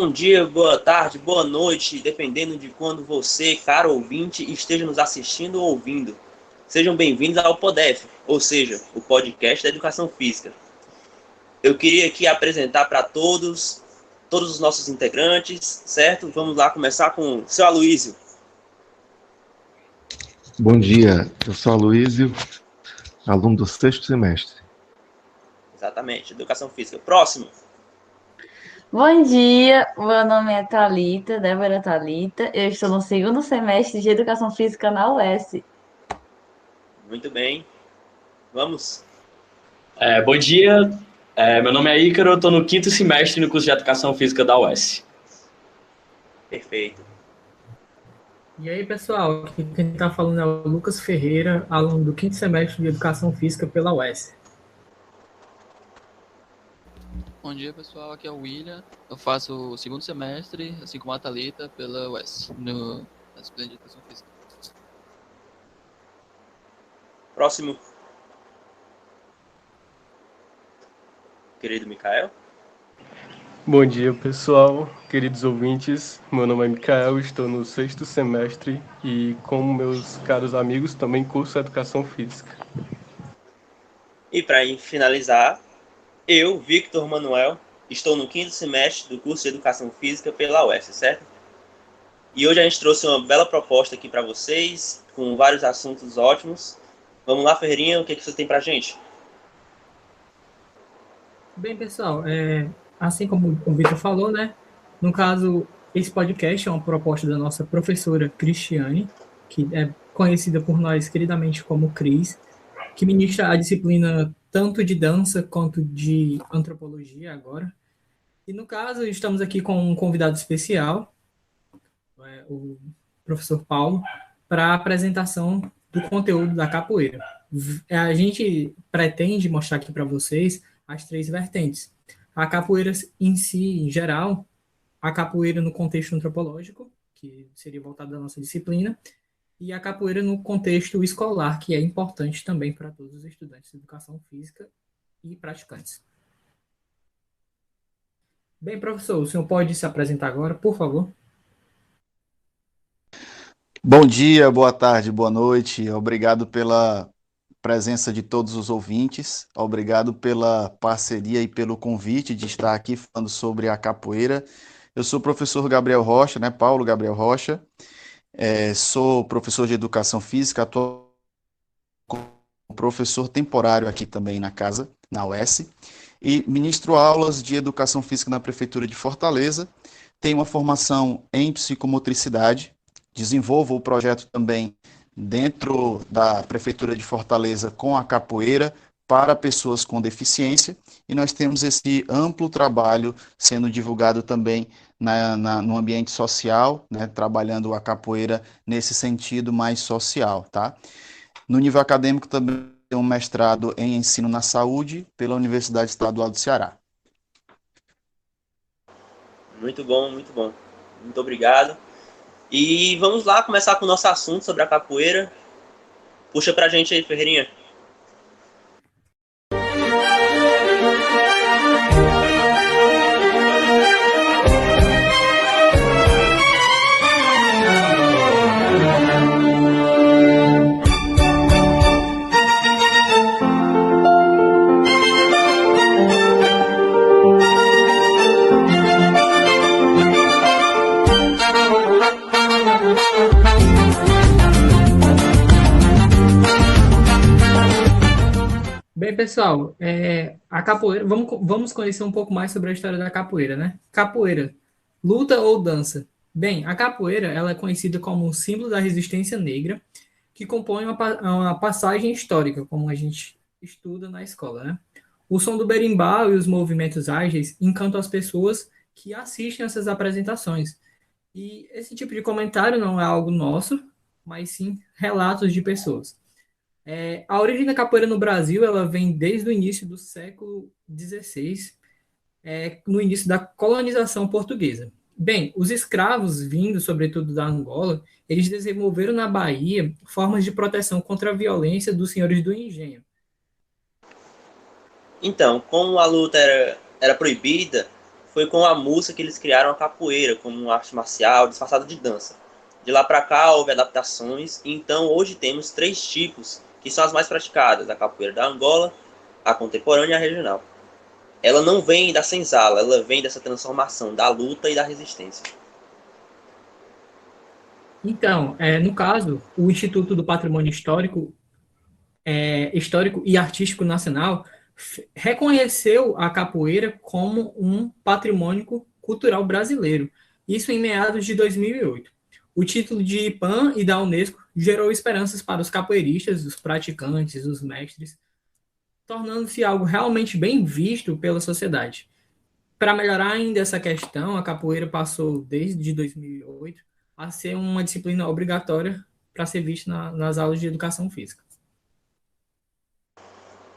Bom dia, boa tarde, boa noite, dependendo de quando você, caro ouvinte, esteja nos assistindo ou ouvindo. Sejam bem-vindos ao PODEF, ou seja, o podcast da Educação Física. Eu queria aqui apresentar para todos os nossos integrantes, certo? Vamos lá começar com o seu Aloísio. Bom dia, eu sou Aloísio, aluno do 6º semestre. Exatamente, Educação Física. Próximo. Bom dia, meu nome é Thalita, Débora Thalita, eu estou no 2º semestre de Educação Física na UES. Muito bem. Vamos. Bom dia, meu nome é Ícaro, eu estou no 5º semestre no curso de Educação Física da UES. Perfeito. E aí, pessoal, quem está falando é o Lucas Ferreira, aluno do 5º semestre de Educação Física pela UES. Bom dia, pessoal, aqui é o William, eu faço o 2º semestre, assim como a Thalita, pela UES, na disciplina de Educação Física. Próximo. Querido Micael. Bom dia, pessoal, queridos ouvintes. Meu nome é Micael, estou no 6º semestre e, como meus caros amigos, também curso Educação Física. E para finalizar, eu, Victor Manuel, estou no 5º semestre do curso de Educação Física pela UES, certo? E hoje a gente trouxe uma bela proposta aqui para vocês, com vários assuntos ótimos. Vamos lá, Ferreirinha, o que você tem para a gente? Bem, pessoal, assim como o Vitor falou, né? No caso, esse podcast é uma proposta da nossa professora Cristiane, que é conhecida por nós queridamente como Cris, que ministra a disciplina tanto de dança quanto de antropologia agora. E no caso, estamos aqui com um convidado especial, o professor Paulo, para a apresentação do conteúdo da capoeira. A gente pretende mostrar aqui para vocês as 3 vertentes. A capoeira em si, em geral, a capoeira no contexto antropológico, que seria voltado da nossa disciplina, e a capoeira no contexto escolar, que é importante também para todos os estudantes de educação física e praticantes. Bem, professor, o senhor pode se apresentar agora, por favor? Bom dia, boa tarde, boa noite. Obrigado pela presença de todos os ouvintes. Obrigado pela parceria e pelo convite de estar aqui falando sobre a capoeira. Eu sou o professor Gabriel Rocha, Paulo Gabriel Rocha. Sou professor de Educação Física, atuo como professor temporário aqui também na casa, na UES, e ministro aulas de Educação Física na Prefeitura de Fortaleza. Tenho uma formação em psicomotricidade, desenvolvo o projeto também dentro da Prefeitura de Fortaleza com a capoeira para pessoas com deficiência, e nós temos esse amplo trabalho sendo divulgado também no ambiente social, trabalhando a capoeira nesse sentido mais social, tá? No nível acadêmico também tenho um mestrado em ensino na saúde pela Universidade Estadual do Ceará. Muito bom, muito bom. Muito obrigado. E vamos lá começar com o nosso assunto sobre a capoeira. Puxa pra gente aí, Ferreirinha. Bem, pessoal, a capoeira, vamos conhecer um pouco mais sobre a história da capoeira, né? Capoeira, luta ou dança? Bem, a capoeira ela é conhecida como um símbolo da resistência negra que compõe uma passagem histórica, como a gente estuda na escola, né? O som do berimbau e os movimentos ágeis encantam as pessoas que assistem essas apresentações. E esse tipo de comentário não é algo nosso, mas sim relatos de pessoas. A origem da capoeira no Brasil ela vem desde o início do século XVI, no início da colonização portuguesa. Bem, os escravos vindos, sobretudo da Angola, eles desenvolveram na Bahia formas de proteção contra a violência dos senhores do engenho. Então, como a luta era proibida, foi com a música que eles criaram a capoeira, como uma arte marcial disfarçada de dança. De lá para cá houve adaptações, e então hoje temos 3 tipos, que são as mais praticadas: a capoeira da Angola, a contemporânea e a regional. Ela não vem da senzala, ela vem dessa transformação da luta e da resistência. Então, no caso, o Instituto do Patrimônio Histórico e Artístico Nacional reconheceu a capoeira como um patrimônio cultural brasileiro, isso em meados de 2008. O título de IPAM e da Unesco gerou esperanças para os capoeiristas, os praticantes, os mestres, tornando-se algo realmente bem visto pela sociedade. Para melhorar ainda essa questão, a capoeira passou, desde 2008, a ser uma disciplina obrigatória para ser vista nas aulas de educação física.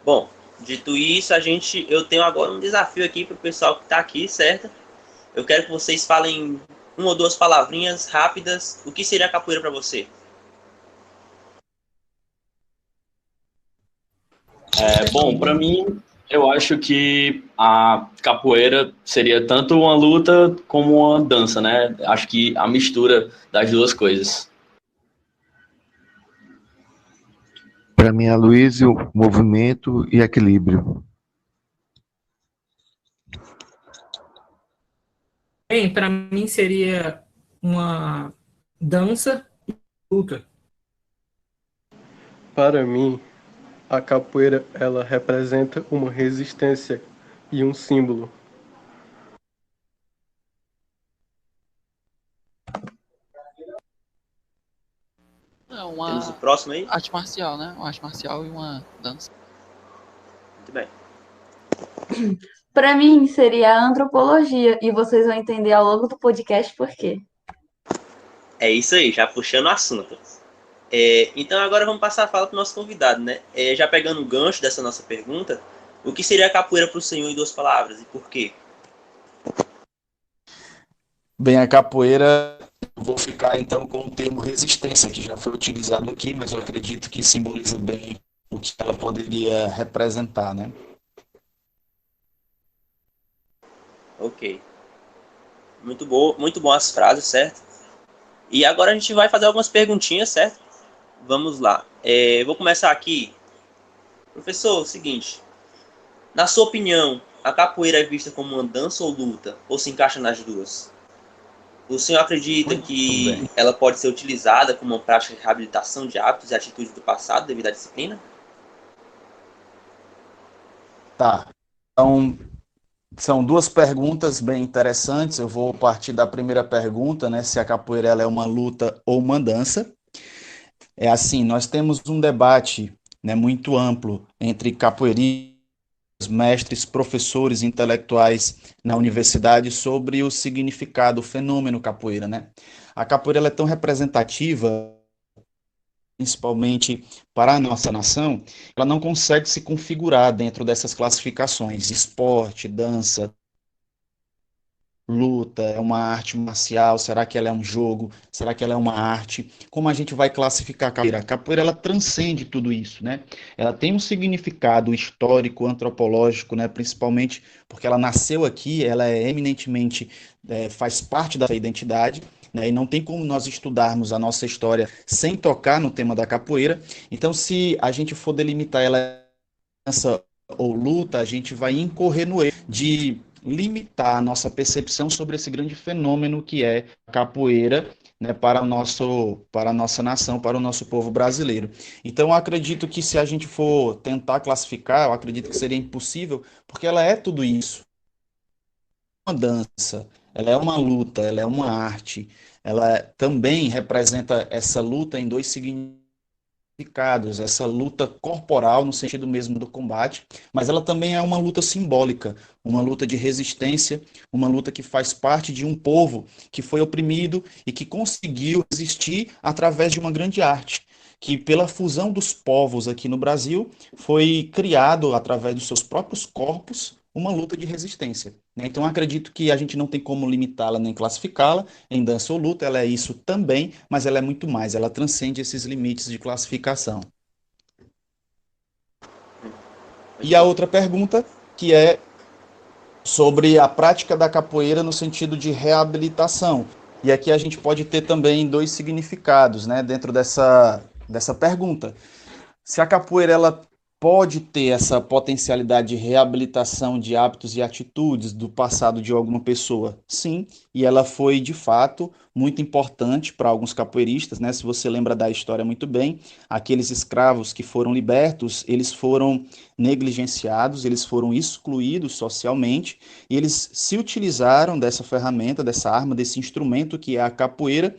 Bom, dito isso, eu tenho agora um desafio aqui para o pessoal que está aqui, certo? Eu quero que vocês falem 1 ou 2 palavrinhas rápidas. O que seria a capoeira para você? Bom, para mim, eu acho que a capoeira seria tanto uma luta como uma dança, né? Acho que a mistura das duas coisas. Para mim, Aloysio, movimento e equilíbrio. Bem, para mim seria uma dança e luta. Para mim, a capoeira ela representa uma resistência e um símbolo. Temos o próximo aí? Arte marcial, né? Uma arte marcial e uma dança. Muito bem. Para mim, seria a antropologia, e vocês vão entender ao longo do podcast por quê. É isso aí, já puxando o assunto. Então agora vamos passar a fala para o nosso convidado, né? Já pegando o gancho dessa nossa pergunta, o que seria a capoeira para o senhor em 2 palavras e por quê? Bem, a capoeira, eu vou ficar então com o termo resistência, que já foi utilizado aqui, mas eu acredito que simboliza bem o que ela poderia representar, né? Ok. Muito bom as frases, certo? E agora a gente vai fazer algumas perguntinhas, certo? Vamos lá. Vou começar aqui. Professor, é o seguinte. Na sua opinião, a capoeira é vista como uma dança ou luta? Ou se encaixa nas duas? O senhor acredita que ela pode ser utilizada como uma prática de reabilitação de hábitos e atitudes do passado devido à disciplina? Tá. Então, são 2 perguntas bem interessantes. Eu vou partir da primeira pergunta, né? Se a capoeira ela é uma luta ou uma dança. É assim, nós temos um debate, né, muito amplo entre capoeiristas, mestres, professores, intelectuais na universidade sobre o significado, o fenômeno capoeira, né? A capoeira ela é tão representativa, principalmente para a nossa nação, ela não consegue se configurar dentro dessas classificações: esporte, dança, luta, é uma arte marcial, será que ela é um jogo, será que ela é uma arte? Como a gente vai classificar a capoeira? A capoeira, ela transcende tudo isso, né? Ela tem um significado histórico, antropológico, né? Principalmente porque ela nasceu aqui, ela é eminentemente, faz parte da identidade, né? E não tem como nós estudarmos a nossa história sem tocar no tema da capoeira. Então, se a gente for delimitar ela dança ou luta, a gente vai incorrer no erro de limitar a nossa percepção sobre esse grande fenômeno que é a capoeira, né, para a nossa nação, para o nosso povo brasileiro. Então, eu acredito que se a gente for tentar classificar, eu acredito que seria impossível, porque ela é tudo isso. Uma dança, ela é uma luta, ela é uma arte, ela também representa essa luta em 2 significados, essa luta corporal no sentido mesmo do combate, mas ela também é uma luta simbólica, uma luta de resistência, uma luta que faz parte de um povo que foi oprimido e que conseguiu resistir através de uma grande arte, que pela fusão dos povos aqui no Brasil foi criado através dos seus próprios corpos uma luta de resistência. Então, acredito que a gente não tem como limitá-la nem classificá-la em dança ou luta, ela é isso também, mas ela é muito mais, ela transcende esses limites de classificação. E a outra pergunta, que é sobre a prática da capoeira no sentido de reabilitação. E aqui a gente pode ter também dois significados, né, dentro dessa pergunta. Se a capoeira ela pode ter essa potencialidade de reabilitação de hábitos e atitudes do passado de alguma pessoa, sim, e ela foi de fato muito importante para alguns capoeiristas, né? Se você lembra da história muito bem, aqueles escravos que foram libertos, eles foram negligenciados, eles foram excluídos socialmente, e eles se utilizaram dessa ferramenta, dessa arma, desse instrumento que é a capoeira,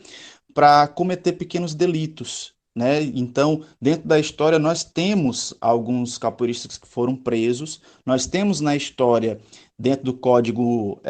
para cometer pequenos delitos, né? Então, dentro da história, nós temos alguns capoeiristas que foram presos, nós temos na história, dentro do código,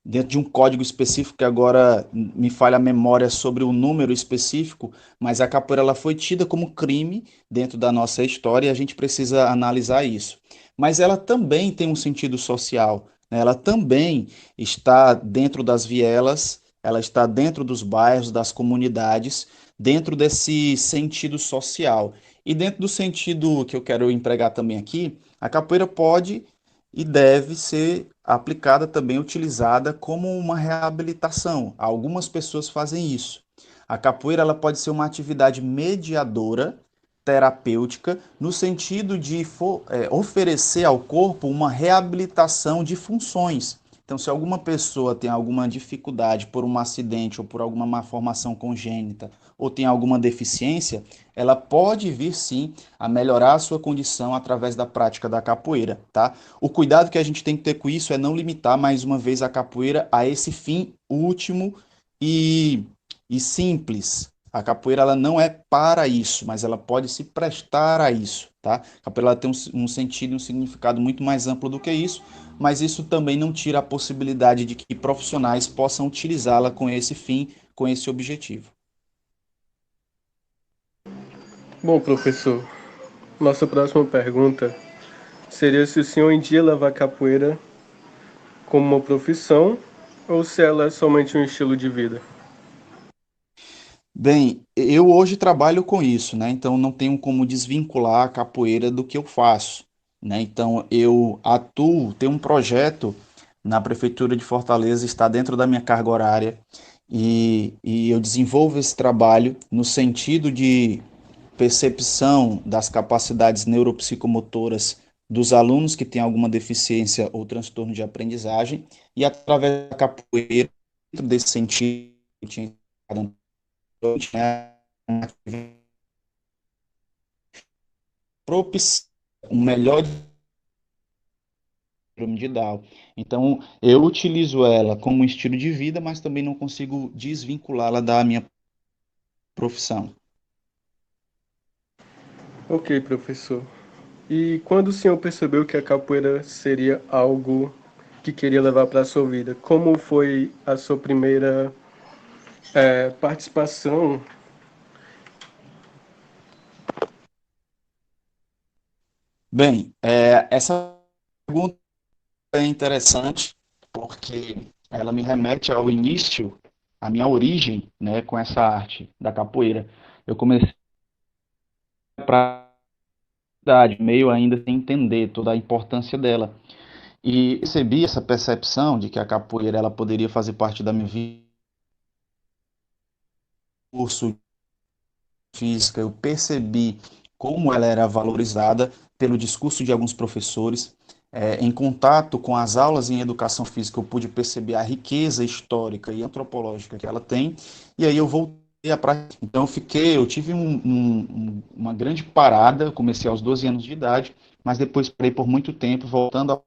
dentro de um código específico, que agora me falha a memória sobre o número específico, mas a capoeira ela foi tida como crime dentro da nossa história e a gente precisa analisar isso. Mas ela também tem um sentido social, né? Ela também está dentro das vielas, ela está dentro dos bairros, das comunidades, dentro desse sentido social. E dentro do sentido que eu quero empregar também aqui, a capoeira pode e deve ser aplicada também, utilizada como uma reabilitação. Algumas pessoas fazem isso. A capoeira ela pode ser uma atividade mediadora, terapêutica, no sentido de oferecer ao corpo uma reabilitação de funções. Então, se alguma pessoa tem alguma dificuldade por um acidente ou por alguma malformação congênita, ou tem alguma deficiência, ela pode vir sim a melhorar a sua condição através da prática da capoeira, tá? O cuidado que a gente tem que ter com isso é não limitar mais uma vez a capoeira a esse fim último e, e simples. A capoeira ela não é para isso, mas ela pode se prestar a isso, tá? A capoeira ela tem um sentido e um significado muito mais amplo do que isso, mas isso também não tira a possibilidade de que profissionais possam utilizá-la com esse fim, com esse objetivo. Bom, professor, nossa próxima pergunta seria se o senhor um dia levar capoeira como uma profissão ou se ela é somente um estilo de vida. Bem, eu hoje trabalho com isso, né? Então não tenho como desvincular a capoeira do que eu faço, né? Então eu atuo, tenho um projeto na Prefeitura de Fortaleza, está dentro da minha carga horária, e eu desenvolvo esse trabalho no sentido de percepção das capacidades neuropsicomotoras dos alunos que têm alguma deficiência ou transtorno de aprendizagem, e através da capoeira, dentro desse sentido, eu tinha propiciar um melhor síndrome de Down. Então, eu utilizo ela como um estilo de vida, mas também não consigo desvinculá-la da minha profissão. Ok, professor. E quando o senhor percebeu que a capoeira seria algo que queria levar para a sua vida, como foi a sua primeira participação? Bem, essa pergunta é interessante porque ela me remete ao início, à minha origem, né, com essa arte da capoeira. Eu comecei para meio ainda sem entender toda a importância dela. E recebi essa percepção de que a capoeira ela poderia fazer parte da minha vida, curso física, eu percebi como ela era valorizada pelo discurso de alguns professores. Em contato com as aulas em educação física, eu pude perceber a riqueza histórica e antropológica que ela tem, e aí eu voltei à prática. Então eu tive uma grande parada, eu comecei aos 12 anos de idade, mas depois parei por muito tempo, voltando a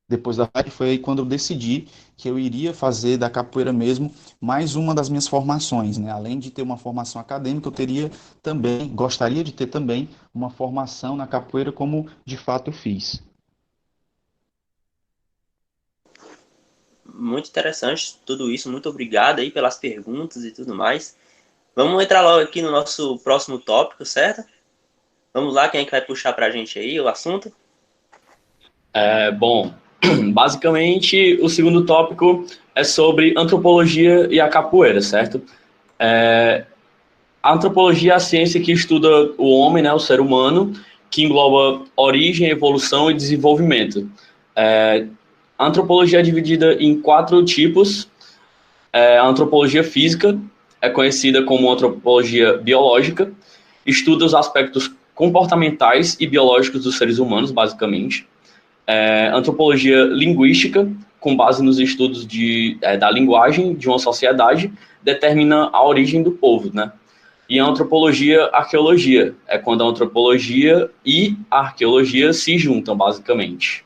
depois da rádio, foi aí quando eu decidi que eu iria fazer da capoeira mesmo mais uma das minhas formações, né? Além de ter uma formação acadêmica, eu gostaria de ter também uma formação na capoeira como de fato eu fiz. Muito interessante tudo isso. Muito obrigado aí pelas perguntas e tudo mais. Vamos entrar logo aqui no nosso próximo tópico, certo? Vamos lá, quem é que vai puxar pra gente aí o assunto? Bom, basicamente o segundo tópico é sobre antropologia e a capoeira, certo? A antropologia é a ciência que estuda o homem, né, o ser humano, que engloba origem, evolução e desenvolvimento. A antropologia é dividida em 4 tipos. A antropologia física é conhecida como antropologia biológica, estuda os aspectos comportamentais e biológicos dos seres humanos, basicamente. Antropologia linguística, com base nos estudos da linguagem de uma sociedade, determina a origem do povo, né? E a antropologia arqueologia, é quando a antropologia e a arqueologia se juntam, basicamente.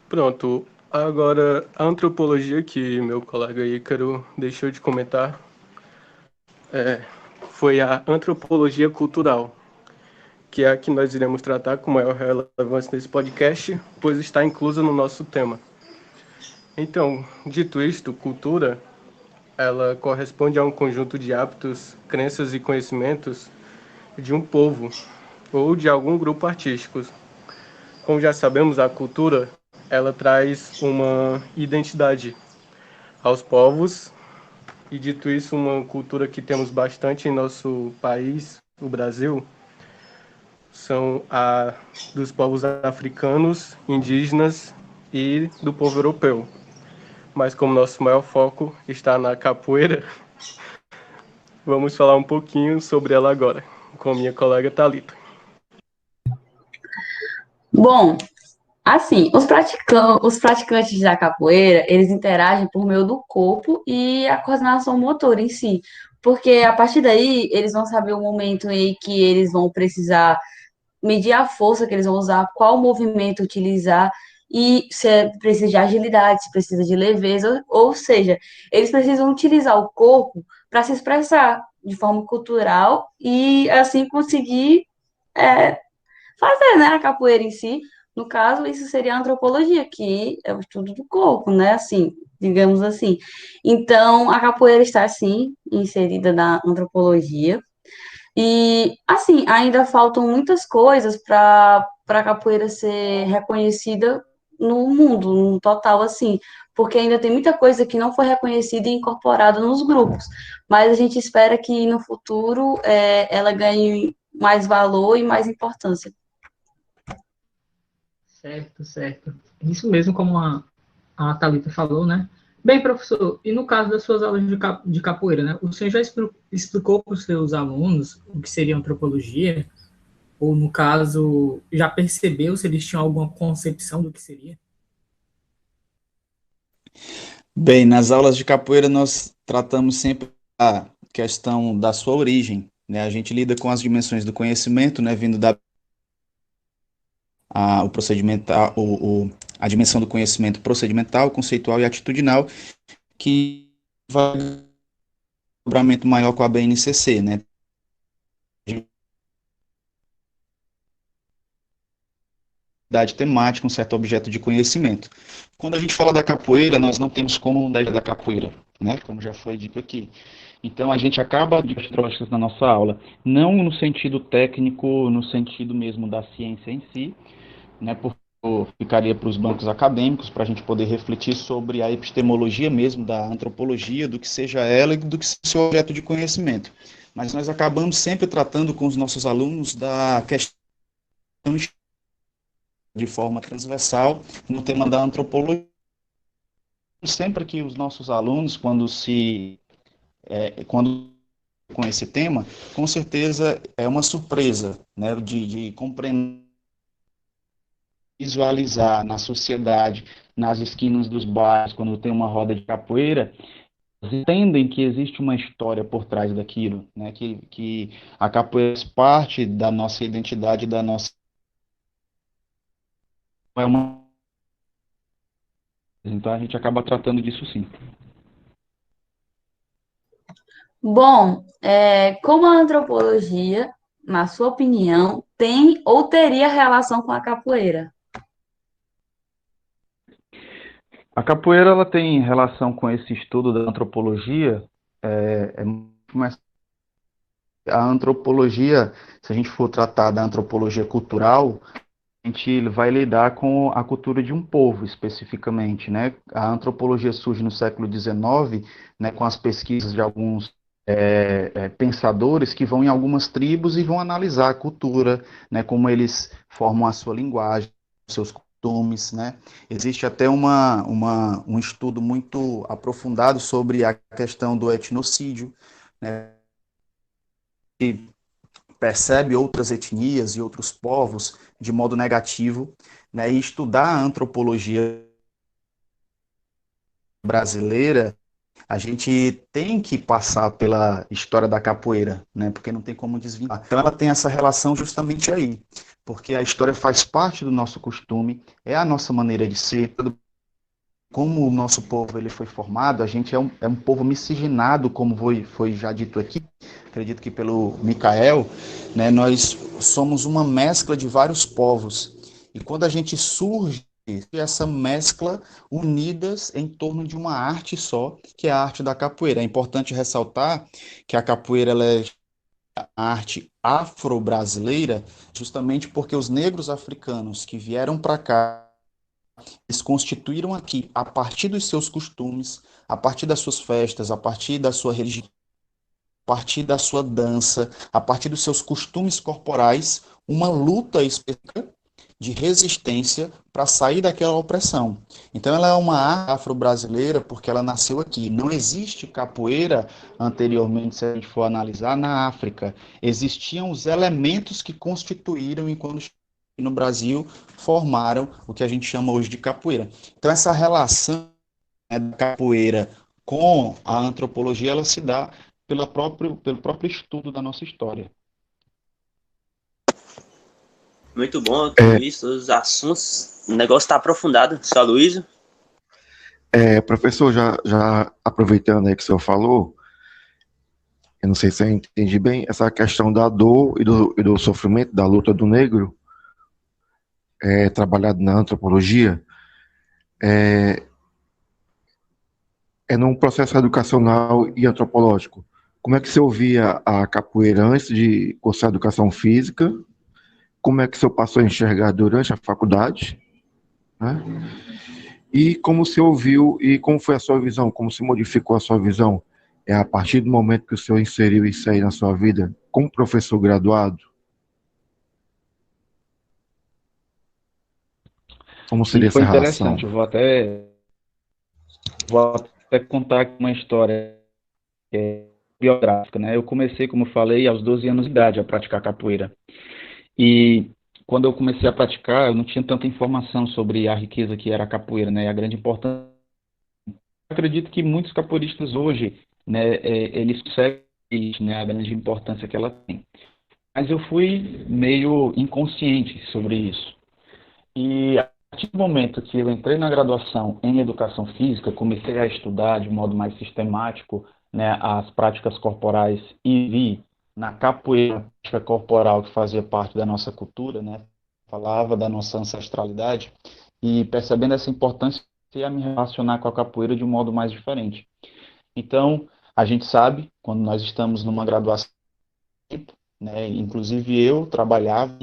Pronto. Agora, a antropologia que meu colega Ícaro deixou de comentar foi a antropologia cultural, que é a que nós iremos tratar com maior relevância nesse podcast, pois está inclusa no nosso tema. Então, dito isto, cultura, ela corresponde a um conjunto de hábitos, crenças e conhecimentos de um povo ou de algum grupo artístico. Como já sabemos, a cultura, ela traz uma identidade aos povos, e dito isso, uma cultura que temos bastante em nosso país, o Brasil, são a dos povos africanos, indígenas e do povo europeu. Mas como nosso maior foco está na capoeira, vamos falar um pouquinho sobre ela agora, com minha colega Thalita. Bom, assim, os praticantes da capoeira, eles interagem por meio do corpo e a coordenação motora em si, porque a partir daí eles vão saber o momento em que eles vão precisar medir a força que eles vão usar, qual movimento utilizar e se precisa de agilidade, se precisa de leveza, ou seja, eles precisam utilizar o corpo para se expressar de forma cultural e assim conseguir é, fazer, né, a capoeira em si. No caso, isso seria a antropologia, que é o estudo do corpo, né, assim, digamos assim. Então, a capoeira está, sim, inserida na antropologia. E, assim, ainda faltam muitas coisas para a capoeira ser reconhecida no mundo, no total, assim, porque ainda tem muita coisa que não foi reconhecida e incorporada nos grupos. Mas a gente espera que no futuro ela ganhe mais valor e mais importância. Certo, certo. Isso mesmo, como a Thalita falou, né? Bem, professor, e no caso das suas aulas de capoeira, né? O senhor já explicou para os seus alunos o que seria antropologia? Ou, no caso, já percebeu se eles tinham alguma concepção do que seria? Bem, nas aulas de capoeira nós tratamos sempre a questão da sua origem, né? A gente lida com as dimensões do conhecimento, né? Vindo da o procedimental, a dimensão do conhecimento procedimental, conceitual e atitudinal, que vai um dobramento maior com a BNCC, né? Temática, um certo objeto de conhecimento. Quando a gente fala da capoeira, nós não temos como da capoeira, né? Como já foi dito aqui. Então a gente acaba de na nossa aula, não no sentido técnico, no sentido mesmo da ciência em si, né? Porque ficaria para os bancos acadêmicos, para a gente poder refletir sobre a epistemologia mesmo da antropologia, do que seja ela e do que seja o seu objeto de conhecimento. Mas nós acabamos sempre tratando com os nossos alunos da questão de forma transversal no tema da antropologia. Sempre que os nossos alunos, quando com esse tema, com certeza é uma surpresa, né, de compreender, visualizar na sociedade, nas esquinas dos bairros, quando tem uma roda de capoeira, entendem que existe uma história por trás daquilo, né, que a capoeira faz parte da nossa identidade, da nossa então a gente acaba tratando disso sim. Bom, como a antropologia, na sua opinião, tem ou teria relação com a capoeira? A capoeira ela tem relação com esse estudo da antropologia, mas a antropologia, se a gente for tratar da antropologia cultural, a gente vai lidar com a cultura de um povo especificamente, né? A antropologia surge no século XIX, né, com as pesquisas de alguns pensadores que vão em algumas tribos e vão analisar a cultura, né, como eles formam a sua linguagem, seus costumes, né? Existe até um estudo muito aprofundado sobre a questão do etnocídio, né? Que percebe outras etnias e outros povos de modo negativo, né? E estudar a antropologia brasileira, a gente tem que passar pela história da capoeira, né? Porque não tem como desvincular. Então ela tem essa relação justamente aí, porque a história faz parte do nosso costume, é a nossa maneira de ser. Como o nosso povo ele foi formado, a gente é um povo miscigenado, como foi já dito aqui, acredito que pelo Micael, né? Nós somos uma mescla de vários povos. E quando a gente surge, essa mescla unidas em torno de uma arte só, que é a arte da capoeira. É importante ressaltar que a capoeira ela é a arte afro-brasileira, justamente porque os negros africanos que vieram para cá, eles constituíram aqui, a partir dos seus costumes, a partir das suas festas, a partir da sua religião, a partir da sua dança, a partir dos seus costumes corporais, uma luta específica de resistência para sair daquela opressão. Então ela é uma arte afro-brasileira porque ela nasceu aqui. Não existe capoeira anteriormente, se a gente for analisar, na África. Existiam os elementos que constituíram, enquanto no Brasil, formaram o que a gente chama hoje de capoeira. Então essa relação, né, da capoeira com a antropologia, ela se dá pelo próprio estudo da nossa história. Muito bom, tudo isso, todos os assuntos. O negócio está aprofundado. Só Luísio? Professor, já aproveitando aí que o senhor falou, eu não sei se eu entendi bem, essa questão da dor e do sofrimento, da luta do negro, trabalhado na antropologia, é num processo educacional e antropológico. Como é que você ouvia a capoeira antes de cursar educação física? Como é que o senhor passou a enxergar durante a faculdade? Né? E como você ouviu e como foi a sua visão? Como se modificou a sua visão? A partir do momento que o senhor inseriu isso aí na sua vida, como professor graduado? Como seria essa relação? Foi interessante. Eu vou até contar aqui uma história biográfica, né? Eu comecei, como eu falei, aos 12 anos de idade a praticar capoeira. E quando eu comecei a praticar, eu não tinha tanta informação sobre a riqueza que era a capoeira, né? A grande importância. Eu acredito que muitos capoeiristas hoje, né, eles conseguem, né, a grande importância que ela tem. Mas eu fui meio inconsciente sobre isso. E a partir do momento que eu entrei na graduação em Educação Física, comecei a estudar de modo mais sistemático, né, as práticas corporais e vi na capoeira corporal que fazia parte da nossa cultura, né, falava da nossa ancestralidade, e percebendo essa importância, comecei a me relacionar com a capoeira de um modo mais diferente. Então, a gente sabe, quando nós estamos numa graduação, né, inclusive eu trabalhava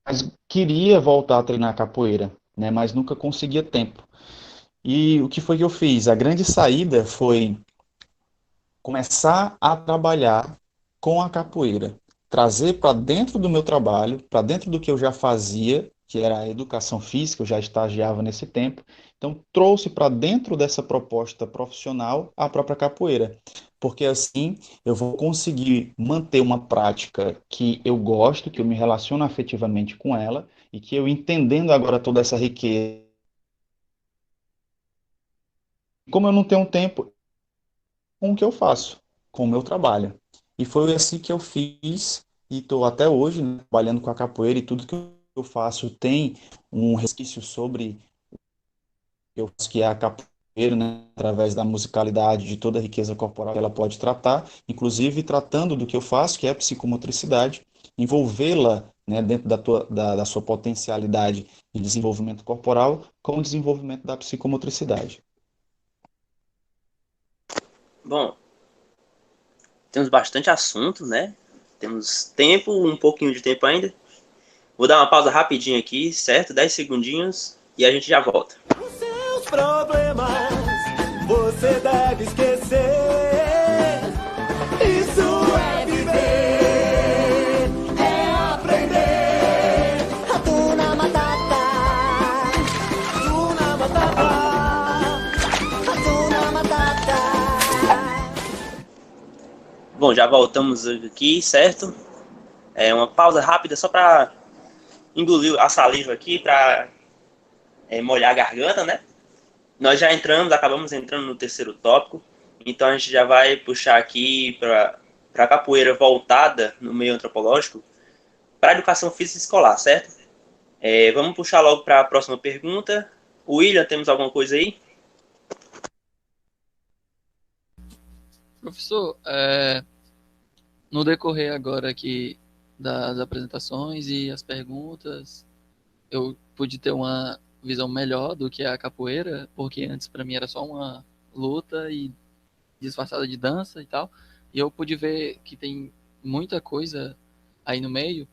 mas queria voltar a treinar capoeira, né, mas nunca conseguia tempo. E o que foi que eu fiz? A grande saída foi começar a trabalhar com a capoeira, trazer para dentro do meu trabalho, para dentro do que eu já fazia, que era a educação física, eu já estagiava nesse tempo, então trouxe para dentro dessa proposta profissional a própria capoeira, porque assim eu vou conseguir manter uma prática que eu gosto, que eu me relaciono afetivamente com ela, e que eu entendendo agora toda essa riqueza, como eu não tenho tempo, com o que eu faço, com o meu trabalho. E foi assim que eu fiz, e estou até hoje, né, trabalhando com a capoeira, e tudo que eu faço tem um resquício sobre o que eu faço, que é a capoeira, né, através da musicalidade, de toda a riqueza corporal que ela pode tratar, inclusive tratando do que eu faço, que é a psicomotricidade, envolvê-la, né, dentro da sua potencialidade de desenvolvimento corporal com o desenvolvimento da psicomotricidade. Bom, temos bastante assunto, né? Temos tempo, um pouquinho de tempo ainda. Vou dar uma pausa rapidinho aqui, certo? 10 segundinhos e a gente já volta. Os seus problemas você deve esquecer. Isso é viver, é aprender. Hakuna Matata. Bom, já voltamos aqui, certo? É uma pausa rápida só para engolir a saliva aqui, para molhar a garganta, né? Nós já acabamos entrando no terceiro tópico, então a gente já vai puxar aqui para a capoeira voltada no meio antropológico para a educação física escolar, certo? Vamos puxar logo para a próxima pergunta. William, temos alguma coisa aí? Professor, no decorrer agora aqui das apresentações e as perguntas, eu pude ter uma visão melhor do que a capoeira, porque antes para mim era só uma luta e disfarçada de dança e tal, e eu pude ver que tem muita coisa aí no meio,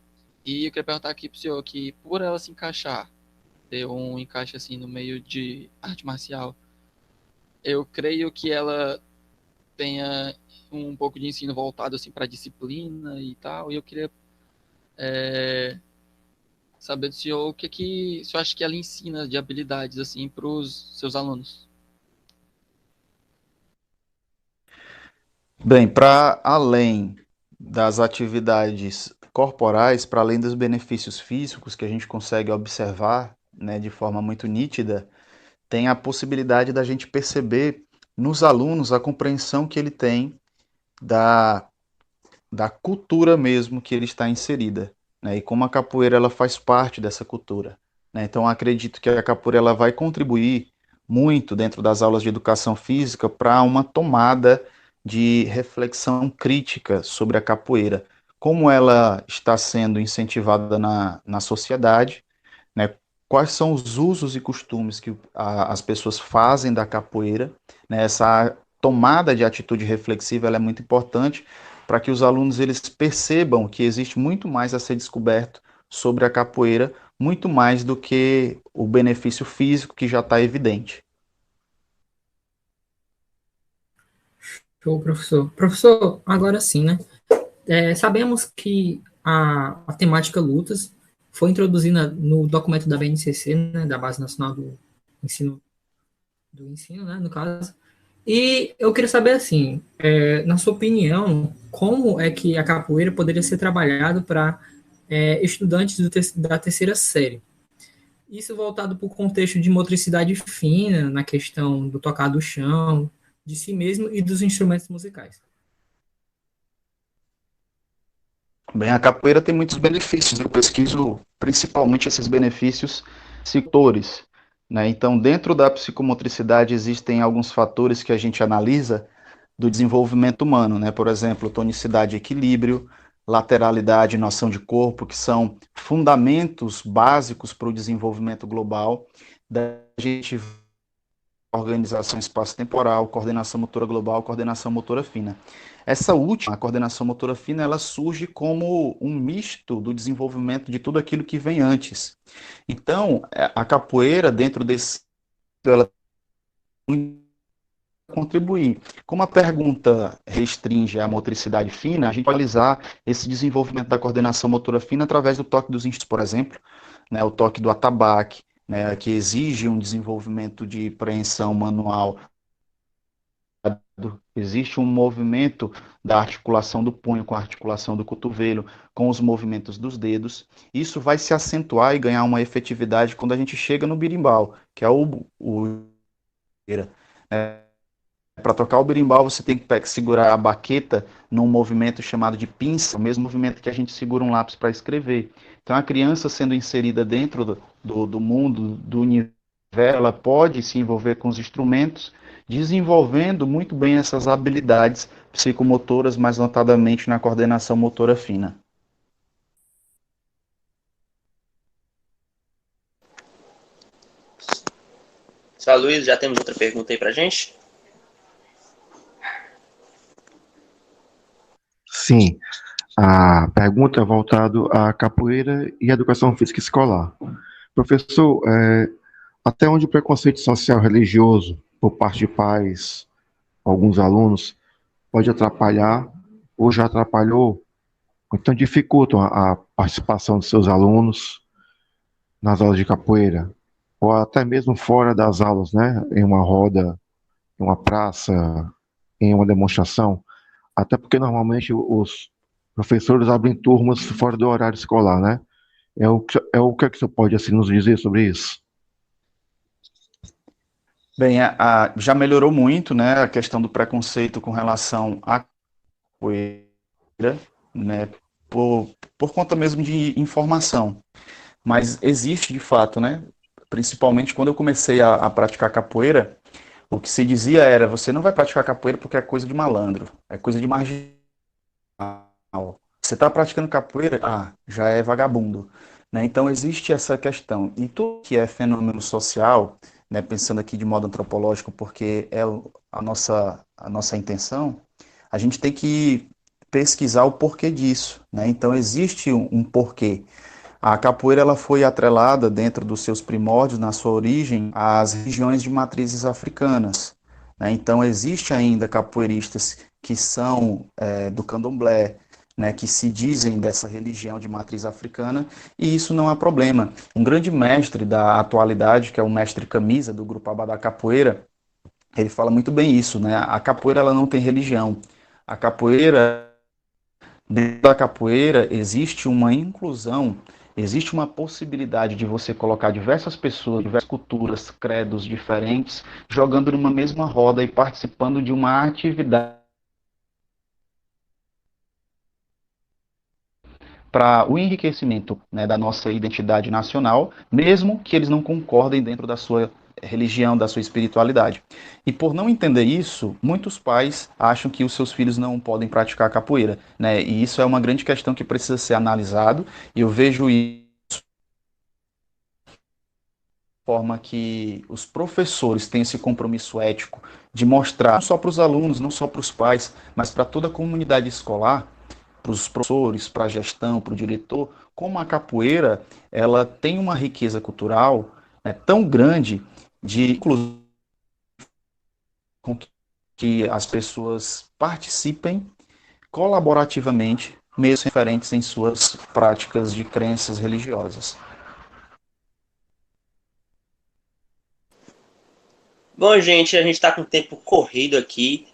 e eu queria perguntar aqui pro senhor que por ela se encaixar, ter um encaixe assim no meio de arte marcial, eu creio que ela tenha um pouco de ensino voltado assim para disciplina e tal, e eu queria saber do senhor o que o senhor acha que ela ensina de habilidades assim para os seus alunos. Bem, para além das atividades corporais, para além dos benefícios físicos que a gente consegue observar, né, de forma muito nítida, tem a possibilidade da gente perceber nos alunos a compreensão que ele tem da, da cultura mesmo que ele está inserida, né, e como a capoeira ela faz parte dessa cultura, né. Então acredito que a capoeira ela vai contribuir muito dentro das aulas de educação física para uma tomada de reflexão crítica sobre a capoeira, como ela está sendo incentivada na sociedade, né? Quais são os usos e costumes que as pessoas fazem da capoeira, né? Essa tomada de atitude reflexiva ela é muito importante para que os alunos eles percebam que existe muito mais a ser descoberto sobre a capoeira, muito mais do que o benefício físico que já está evidente. Show, professor. Professor, agora sim, né? Sabemos que a temática lutas foi introduzida no documento da BNCC, né, da Base Nacional do Ensino, né, no caso. E eu queria saber, assim, na sua opinião, como é que a capoeira poderia ser trabalhado para estudantes da terceira série? Isso voltado para o contexto de motricidade fina, na questão do tocar do chão, de si mesmo e dos instrumentos musicais. Bem, a capoeira tem muitos benefícios. Eu pesquiso principalmente esses benefícios sectores, né? Então, dentro da psicomotricidade existem alguns fatores que a gente analisa do desenvolvimento humano, né? Por exemplo, tonicidade e equilíbrio, lateralidade e noção de corpo, que são fundamentos básicos para o desenvolvimento global. Da gente organização espaço-temporal, coordenação motora global, coordenação motora fina. Essa última, a coordenação motora fina, ela surge como um misto do desenvolvimento de tudo aquilo que vem antes. Então, a capoeira, dentro desse, ela contribuir. Como a pergunta restringe a motricidade fina, a gente pode analisar esse desenvolvimento da coordenação motora fina através do toque dos instintos, por exemplo, né, o toque do atabaque, né, que exige um desenvolvimento de preensão manual. Existe um movimento da articulação do punho com a articulação do cotovelo, com os movimentos dos dedos. Isso vai se acentuar e ganhar uma efetividade quando a gente chega no birimbau, que é para tocar o berimbau, você tem que segurar a baqueta num movimento chamado de pinça, o mesmo movimento que a gente segura um lápis para escrever. Então, a criança sendo inserida dentro do mundo, do universo, ela pode se envolver com os instrumentos, desenvolvendo muito bem essas habilidades psicomotoras, mais notadamente na coordenação motora fina. Só Luiz, já temos outra pergunta aí pra gente? Sim, a pergunta é voltada à capoeira e educação física escolar. Professor, até onde o preconceito social religioso por parte de pais, alguns alunos, pode atrapalhar ou já atrapalhou, então dificultam a participação dos seus alunos nas aulas de capoeira, ou até mesmo fora das aulas, né, em uma roda, em uma praça, em uma demonstração, Até porque normalmente os professores abrem turmas fora do horário escolar, né? É o que é que você pode assim, nos dizer sobre isso? Bem, já melhorou muito, né, a questão do preconceito com relação à capoeira, né, por conta mesmo de informação. Mas existe de fato, né? Principalmente quando eu comecei a praticar capoeira, o que se dizia era: você não vai praticar capoeira porque é coisa de malandro, é coisa de marginal. Você está praticando capoeira? Ah, já é vagabundo. Né? Então existe essa questão. E tudo que é fenômeno social, né, pensando aqui de modo antropológico, porque é a nossa intenção, a gente tem que pesquisar o porquê disso. Né? Então existe um porquê. A capoeira ela foi atrelada dentro dos seus primórdios, na sua origem, às religiões de matrizes africanas. Né? Então existe ainda capoeiristas que são do candomblé, né, que se dizem dessa religião de matriz africana, e isso não é problema. Um grande mestre da atualidade, que é o mestre Camisa, do grupo Abadá Capoeira, ele fala muito bem isso, né? A capoeira ela não tem religião. A capoeira, dentro da capoeira, existe uma inclusão, existe uma possibilidade de você colocar diversas pessoas, diversas culturas, credos diferentes, jogando numa mesma roda e participando de uma atividade para o enriquecimento, né, da nossa identidade nacional, mesmo que eles não concordem dentro da sua religião, da sua espiritualidade. E por não entender isso, muitos pais acham que os seus filhos não podem praticar capoeira, né? E isso é uma grande questão que precisa ser analisado, e eu vejo isso de forma que os professores têm esse compromisso ético de mostrar, não só para os alunos, não só para os pais, mas para toda a comunidade escolar, para os professores, para a gestão, para o diretor, como a capoeira ela tem uma riqueza cultural, né, tão grande, de inclusive com que as pessoas participem colaborativamente, mesmo diferentes em suas práticas de crenças religiosas. Bom, gente, a gente está com o tempo corrido aqui,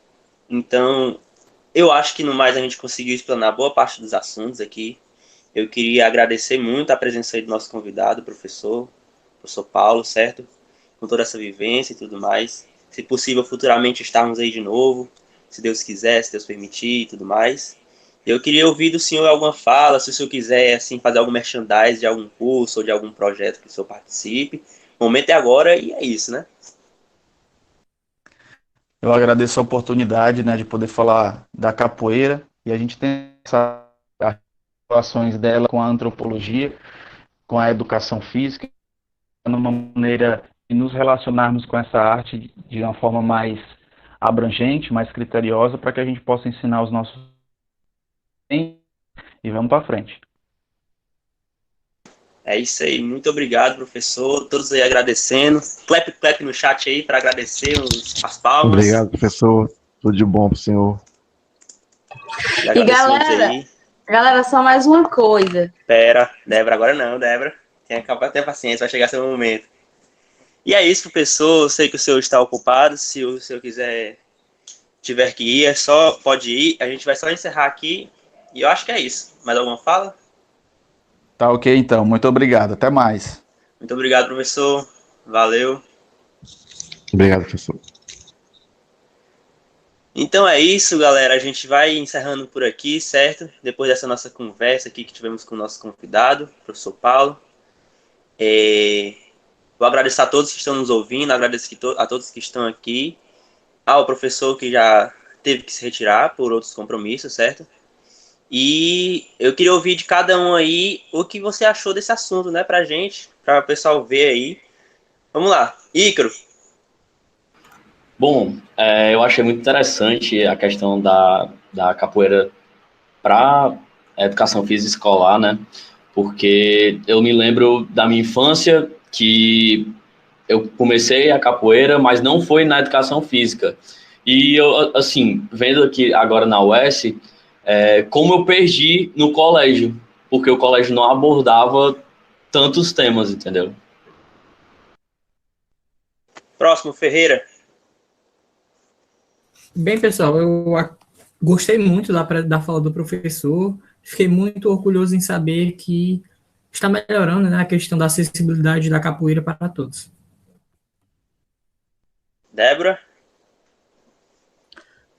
então eu acho que no mais a gente conseguiu explanar boa parte dos assuntos aqui. Eu queria agradecer muito a presença aí do nosso convidado, professor Paulo, certo? Com toda essa vivência e tudo mais. Se possível, futuramente estarmos aí de novo, se Deus quiser, se Deus permitir e tudo mais. Eu queria ouvir do senhor alguma fala, se o senhor quiser assim, fazer algum merchandise de algum curso ou de algum projeto que o senhor participe. O momento é agora e é isso, né? Eu agradeço a oportunidade, né, de poder falar da capoeira, e a gente tem essas relações dela com a antropologia, com a educação física, numa maneira de nos relacionarmos com essa arte de uma forma mais abrangente, mais criteriosa, para que a gente possa ensinar os nossos e vamos para frente. É isso aí. Muito obrigado, professor. Todos aí agradecendo. Clap, clap no chat aí para agradecer as palmas. Obrigado, professor. Tudo de bom para o senhor. E galera, só mais uma coisa. Pera, Débora, agora não, Débora. Tenha paciência, vai chegar seu momento. E é isso, professor. Eu sei que o senhor está ocupado. Se o senhor tiver que ir, pode ir. A gente vai só encerrar aqui. E eu acho que é isso. Mais alguma fala? Tá ok, então. Muito obrigado. Até mais. Muito obrigado, professor. Valeu. Obrigado, professor. Então é isso, galera. A gente vai encerrando por aqui, certo? Depois dessa nossa conversa aqui que tivemos com o nosso convidado, professor Paulo. Vou agradecer a todos que estão nos ouvindo, agradeço a todos que estão aqui, ao professor que já teve que se retirar por outros compromissos, certo? E eu queria ouvir de cada um aí o que você achou desse assunto, né, pra gente, para o pessoal ver aí. Vamos lá, Ícaro. Bom, eu achei muito interessante a questão da capoeira para a educação física escolar, né? Porque eu me lembro da minha infância que eu comecei a capoeira, mas não foi na educação física. E eu, assim, vendo aqui agora na UES, como eu perdi no colégio, porque o colégio não abordava tantos temas, entendeu? Próximo, Ferreira. Bem, pessoal, Gostei muito da fala do professor, fiquei muito orgulhoso em saber que está melhorando, né, a questão da acessibilidade da capoeira para todos. Débora?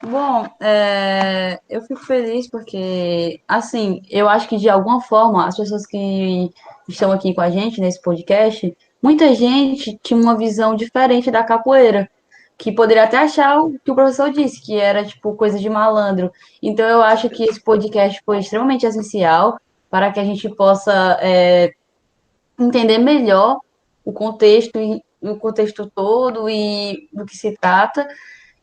Bom, eu fico feliz porque, assim, eu acho que de alguma forma as pessoas que estão aqui com a gente nesse podcast, muita gente tinha uma visão diferente da capoeira, que poderia até achar o que o professor disse, que era tipo coisa de malandro. Então eu acho que esse podcast foi extremamente essencial para que a gente possa entender melhor o contexto e o contexto todo e do que se trata.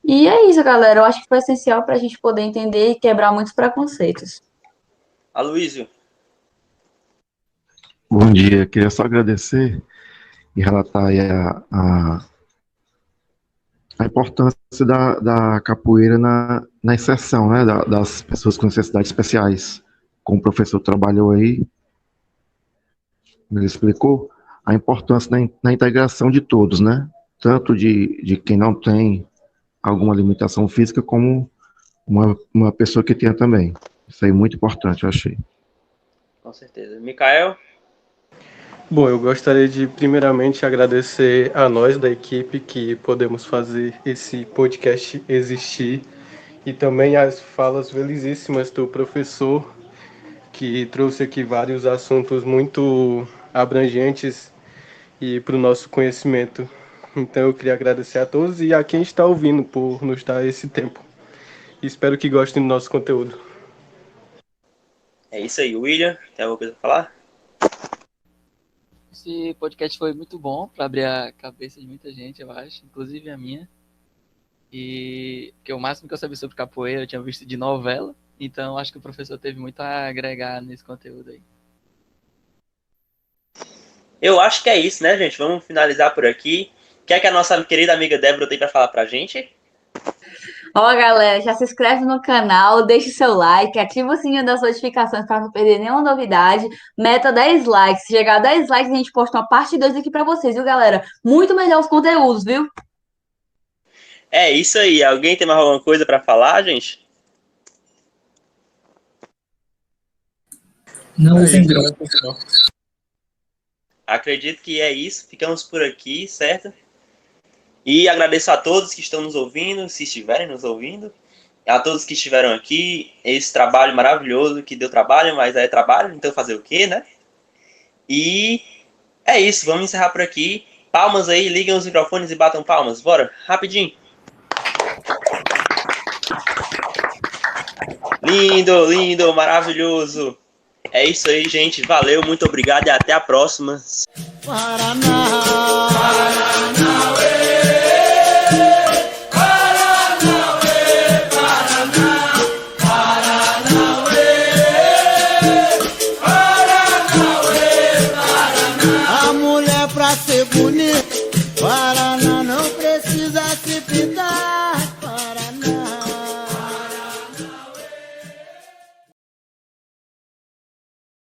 E é isso, galera. Eu acho que foi essencial para a gente poder entender e quebrar muitos preconceitos. Aloysio? Bom dia, queria só agradecer e relatar aí a importância da capoeira na inserção, né, das pessoas com necessidades especiais. Como o professor trabalhou aí, ele explicou a importância na integração de todos, né? Tanto de quem não tem alguma limitação física, como uma pessoa que tenha também. Isso aí é muito importante, eu achei. Com certeza. Mikael? Bom, eu gostaria de primeiramente agradecer a nós da equipe que podemos fazer esse podcast existir e também as falas belíssimas do professor, que trouxe aqui vários assuntos muito abrangentes e para o nosso conhecimento. Então eu queria agradecer a todos e a quem está ouvindo por nos dar esse tempo. Espero que gostem do nosso conteúdo. É isso aí. William, tem alguma coisa para falar? Esse podcast foi muito bom para abrir a cabeça de muita gente, eu acho, inclusive a minha. E que o máximo que eu sabia sobre capoeira eu tinha visto de novela, então acho que o professor teve muito a agregar nesse conteúdo aí. Eu acho que é isso, né, gente? Vamos finalizar por aqui. O que é que a nossa querida amiga Débora tem para falar pra gente? Ó, galera, já se inscreve no canal, deixa o seu like, ativa o sininho das notificações para não perder nenhuma novidade. Meta 10 likes. Se chegar a 10 likes, a gente posta uma parte 2 aqui para vocês, viu, galera? Muito melhor os conteúdos, viu? É isso aí. Alguém tem mais alguma coisa para falar, gente? Não usem drogas. Acredito que é isso. Ficamos por aqui, certo? E agradeço a todos que estão nos ouvindo, se estiverem nos ouvindo. A todos que estiveram aqui. Esse trabalho maravilhoso, que deu trabalho, mas é trabalho, então fazer o quê, né? E é isso. Vamos encerrar por aqui. Palmas aí, liguem os microfones e batam palmas. Bora, rapidinho. Lindo, lindo, maravilhoso. É isso aí, gente. Valeu, muito obrigado e até a próxima. Paraná.